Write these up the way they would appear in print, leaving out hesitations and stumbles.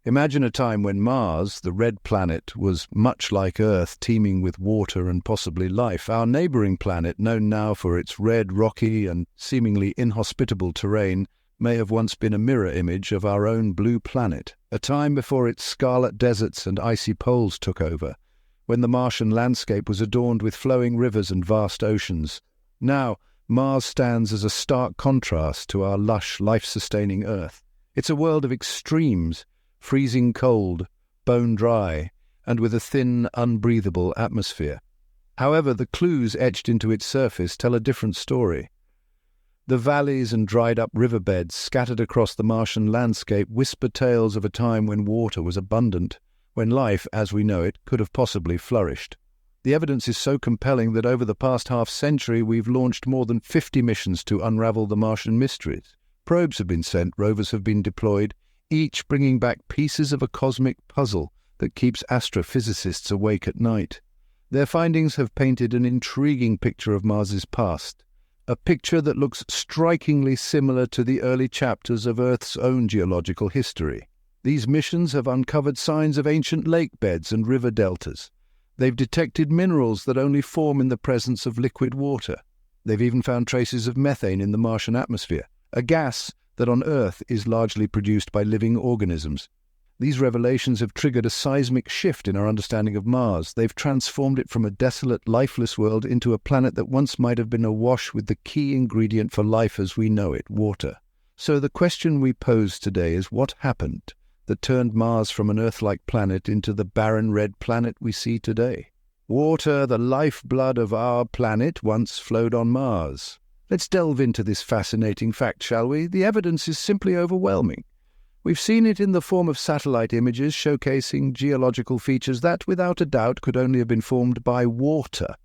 Imagine a time when Mars, the red planet, was much like Earth, teeming with water and possibly life. Our neighboring planet, known now for its red, rocky and seemingly inhospitable terrain, may have once been a mirror image of our own blue planet, a time before its scarlet deserts and icy poles took over, when the Martian landscape was adorned with flowing rivers and vast oceans. Now, Mars stands as a stark contrast to our lush, life-sustaining Earth. It's a world of extremes, freezing cold, bone dry, and with a thin, unbreathable atmosphere. However, the clues etched into its surface tell a different story. The valleys and dried-up riverbeds scattered across the Martian landscape whisper tales of a time when water was abundant, when life, as we know it, could have possibly flourished. The evidence is so compelling that over the past half-century we've launched more than 50 missions to unravel the Martian mysteries. Probes have been sent, rovers have been deployed, each bringing back pieces of a cosmic puzzle that keeps astrophysicists awake at night. Their findings have painted an intriguing picture of Mars's past, a picture that looks strikingly similar to the early chapters of Earth's own geological history. These missions have uncovered signs of ancient lake beds and river deltas. They've detected minerals that only form in the presence of liquid water. They've even found traces of methane in the Martian atmosphere, a gas that on Earth is largely produced by living organisms. These revelations have triggered a seismic shift in our understanding of Mars. They've transformed it from a desolate, lifeless world into a planet that once might have been awash with the key ingredient for life as we know it, water. So the question we pose today is, what happened that turned Mars from an Earth-like planet into the barren red planet we see today? Water, the lifeblood of our planet, once flowed on Mars. Let's delve into this fascinating fact, shall we? The evidence is simply overwhelming. We've seen it in the form of satellite images showcasing geological features that, without a doubt, could only have been formed by water.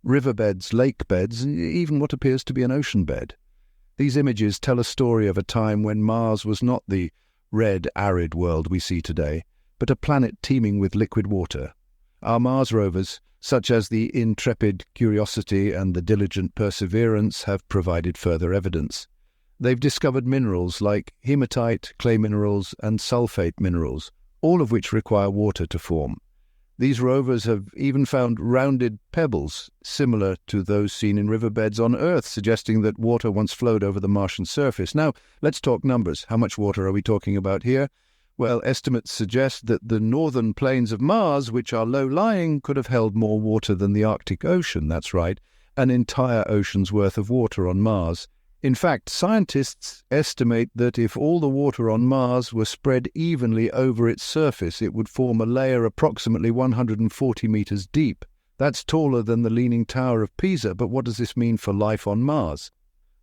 Riverbeds, lake beds, even what appears to be an ocean bed. These images tell a story of a time when Mars was not the red, arid world we see today, but a planet teeming with liquid water. Our Mars rovers, such as the intrepid Curiosity and the diligent Perseverance, have provided further evidence. They've discovered minerals like hematite, clay minerals, and sulfate minerals, all of which require water to form. These rovers have even found rounded pebbles, similar to those seen in riverbeds on Earth, suggesting that water once flowed over the Martian surface. Now, let's talk numbers. How much water are we talking about here? Well, estimates suggest that the northern plains of Mars, which are low-lying, could have held more water than the Arctic Ocean. That's right, an entire ocean's worth of water on Mars. In fact, scientists estimate that if all the water on Mars were spread evenly over its surface, it would form a layer approximately 140 meters deep. That's taller than the Leaning Tower of Pisa, but what does this mean for life on Mars?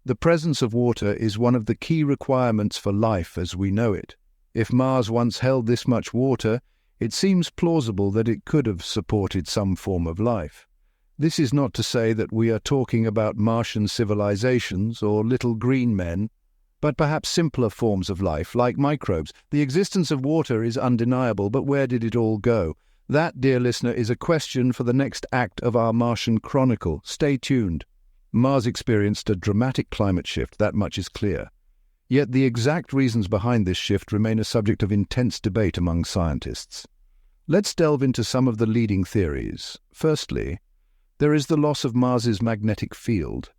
The presence of water is one of the key requirements for life as we know it. If Mars once held this much water, it seems plausible that it could have supported some form of life. This is not to say that we are talking about Martian civilizations or little green men, but perhaps simpler forms of life, like microbes. The existence of water is undeniable, but where did it all go? That, dear listener, is a question for the next act of our Martian Chronicle. Stay tuned. Mars experienced a dramatic climate shift, that much is clear. Yet the exact reasons behind this shift remain a subject of intense debate among scientists. Let's delve into some of the leading theories. Firstly, there is the loss of Mars's magnetic field.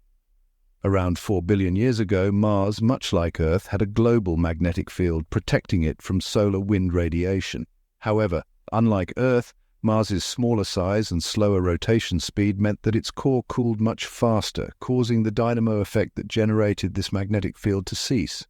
Around 4 billion years ago, Mars, much like Earth, had a global magnetic field protecting it from solar wind radiation. However, unlike Earth, Mars's smaller size and slower rotation speed meant that its core cooled much faster, causing the dynamo effect that generated this magnetic field to cease.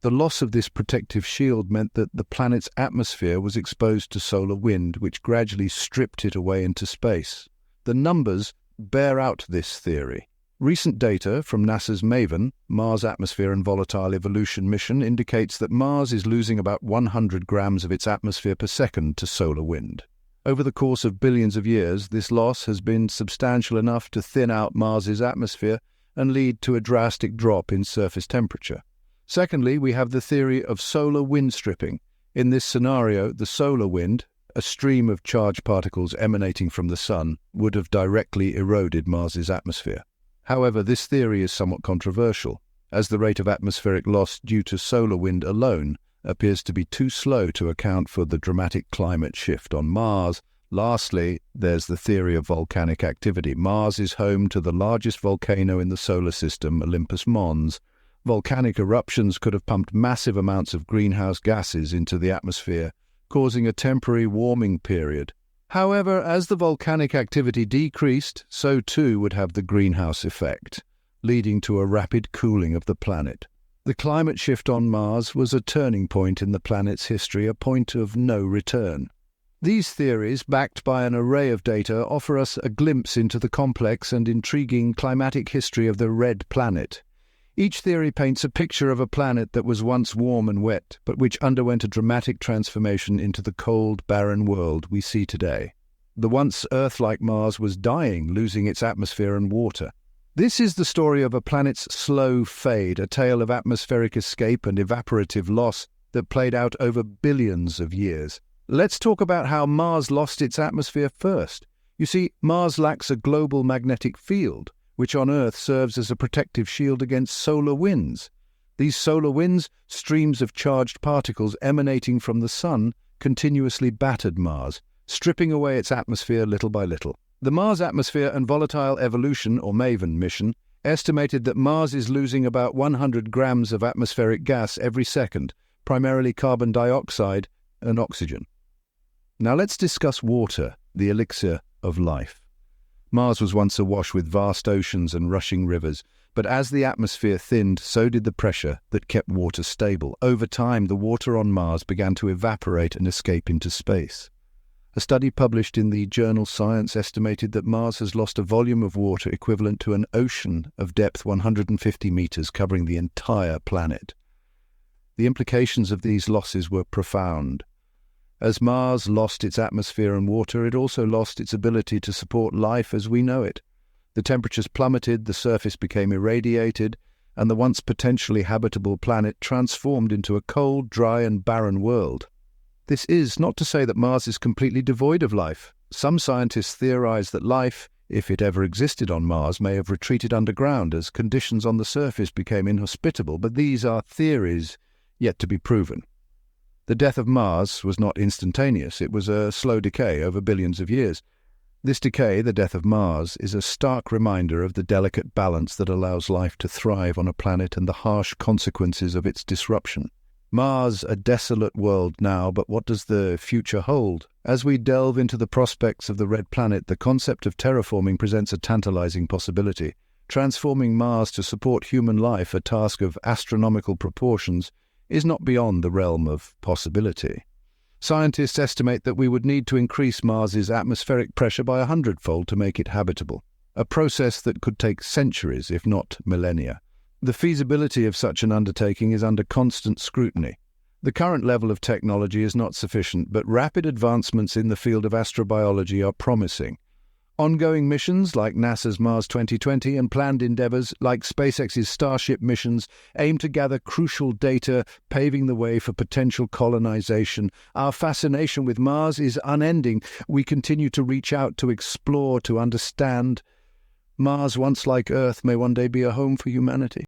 The loss of this protective shield meant that the planet's atmosphere was exposed to solar wind, which gradually stripped it away into space. The numbers bear out this theory. Recent data from NASA's MAVEN, Mars Atmosphere and Volatile Evolution mission, indicates that Mars is losing about 100 grams of its atmosphere per second to solar wind. Over the course of billions of years, this loss has been substantial enough to thin out Mars's atmosphere and lead to a drastic drop in surface temperature. Secondly, we have the theory of solar wind stripping. In this scenario, the solar wind, a stream of charged particles emanating from the Sun, would have directly eroded Mars's atmosphere. However, this theory is somewhat controversial, as the rate of atmospheric loss due to solar wind alone appears to be too slow to account for the dramatic climate shift on Mars. Lastly, there's the theory of volcanic activity. Mars is home to the largest volcano in the solar system, Olympus Mons. Volcanic eruptions could have pumped massive amounts of greenhouse gases into the atmosphere, causing a temporary warming period. However, as the volcanic activity decreased, so too would have the greenhouse effect, leading to a rapid cooling of the planet. The climate shift on Mars was a turning point in the planet's history, a point of no return. These theories, backed by an array of data, offer us a glimpse into the complex and intriguing climatic history of the red planet. Each theory paints a picture of a planet that was once warm and wet, but which underwent a dramatic transformation into the cold, barren world we see today. The once Earth-like Mars was dying, losing its atmosphere and water. This is the story of a planet's slow fade, a tale of atmospheric escape and evaporative loss that played out over billions of years. Let's talk about how Mars lost its atmosphere first. You see, Mars lacks a global magnetic field, which on Earth serves as a protective shield against solar winds. These solar winds, streams of charged particles emanating from the Sun, continuously battered Mars, stripping away its atmosphere little by little. The Mars Atmosphere and Volatile Evolution, or MAVEN mission, estimated that Mars is losing about 100 grams of atmospheric gas every second, primarily carbon dioxide and oxygen. Now let's discuss water, the elixir of life. Mars was once awash with vast oceans and rushing rivers, but as the atmosphere thinned, so did the pressure that kept water stable. Over time, the water on Mars began to evaporate and escape into space. A study published in the journal Science estimated that Mars has lost a volume of water equivalent to an ocean of depth 150 meters, covering the entire planet. The implications of these losses were profound. As Mars lost its atmosphere and water, it also lost its ability to support life as we know it. The temperatures plummeted, the surface became irradiated, and the once potentially habitable planet transformed into a cold, dry, and barren world. This is not to say that Mars is completely devoid of life. Some scientists theorize that life, if it ever existed on Mars, may have retreated underground as conditions on the surface became inhospitable, but these are theories yet to be proven. The death of Mars was not instantaneous. It was a slow decay over billions of years. This decay, the death of Mars, is a stark reminder of the delicate balance that allows life to thrive on a planet and the harsh consequences of its disruption. Mars, a desolate world now, but what does the future hold? As we delve into the prospects of the red planet, the concept of terraforming presents a tantalizing possibility. Transforming Mars to support human life, a task of astronomical proportions, is not beyond the realm of possibility. Scientists estimate that we would need to increase Mars's atmospheric pressure by 100-fold to make it habitable, a process that could take centuries, if not millennia. The feasibility of such an undertaking is under constant scrutiny. The current level of technology is not sufficient, but rapid advancements in the field of astrobiology are promising. Ongoing missions like NASA's Mars 2020 and planned endeavors like SpaceX's Starship missions aim to gather crucial data, paving the way for potential colonization. Our fascination with Mars is unending. We continue to reach out, to explore, to understand. Mars, once like Earth, may one day be a home for humanity.